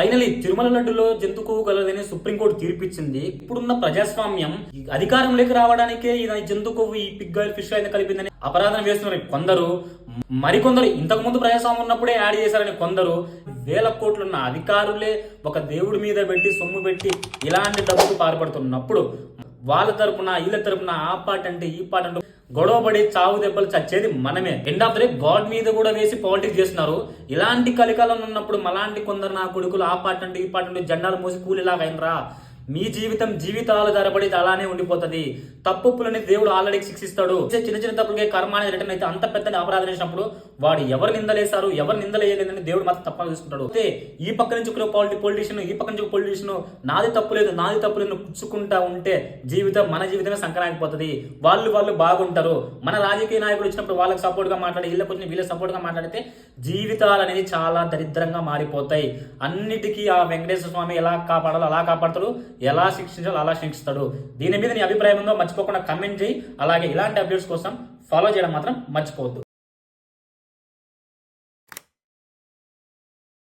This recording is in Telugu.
ఫైనలీ తిరుమల లడ్డులో జంతు కొవ్వు కలదని సుప్రీంకోర్టు తీర్పిచ్చింది. ఇప్పుడున్న ప్రజాస్వామ్యం అధికారంలోకి రావడానికే ఈ జంతు కొవ్వు ఈ పిగ్ ఆయిల్, ఫిష్ ఆయిల్ కలిపిందని అపరాధం వేస్తున్నారు కొందరు. మరికొందరు ఇంతకు ముందు ప్రజాస్వామ్యం ఉన్నప్పుడే యాడ్ చేశారని కొందరు. వేల కోట్లున్న అధికారులే ఒక దేవుడి మీద పెట్టి సొమ్ము పెట్టి ఇలాంటి డబ్బుకు పాల్పడుతున్నప్పుడు వాళ్ళ తరపున వీళ్ళ తరపున ఆ పాట అంటే ఈ పాట అంటే గొడవపడి చావు దెబ్బలు చచ్చేది మనమే. End of the day God మీద కూడా వేసి పాలిటిక్స్ చేస్తున్నారు. ఇలాంటి కలికాలం ఉన్నప్పుడు మలాంటి కొందరు నా కొడుకులు ఆ పాట అంటే ఈ పాట అంటే జెండాలు మోసి కూలిలాగా అయినరా. మీ జీవితాలు ధరపడి అలానే ఉండిపోతుంది. తప్పులని దేవుడు ఆల్రెడీ శిక్షిస్తాడు. చిన్న చిన్న తప్పులకే కర్మ అనేది రిటర్న్ అయితే అంత పెద్ద అపరాధం చేసినప్పుడు వాడు ఎవరు నిందలేశారు ఎవరు నిందలేయలేదని దేవుడు మాత్రం తప్పగా చూసుకుంటాడు. అయితే ఈ పక్క నుంచి పొలిటీషియన్ ఈ పక్క నుంచి పొలిటీషియన్ నాది తప్పు లేదు పుచ్చుకుంటా ఉంటే మన జీవితమే సంకరాకపోతుంది. వాళ్ళు బాగుంటారు. మన రాజకీయ నాయకులు వచ్చినప్పుడు వాళ్ళకి సపోర్ట్ గా మాట్లాడి వీళ్ళకి సపోర్ట్ గా మాట్లాడితే జీవితాలు అనేది చాలా దరిద్రంగా మారిపోతాయి. అన్నిటికీ ఆ వెంకటేశ్వర స్వామి ఎలా కాపాడాలో అలా కాపాడతాడు, ఎలా శిక్షించాలో అలా శిక్షిస్తాడు. దీని మీద నీ అభిప్రాయం ఉందో మర్చిపోకుండా కమెంట్ చేయి. అలాగే ఇలాంటి అప్డేట్స్ కోసం ఫాలో చేయడం మాత్రం మర్చిపోవద్దు.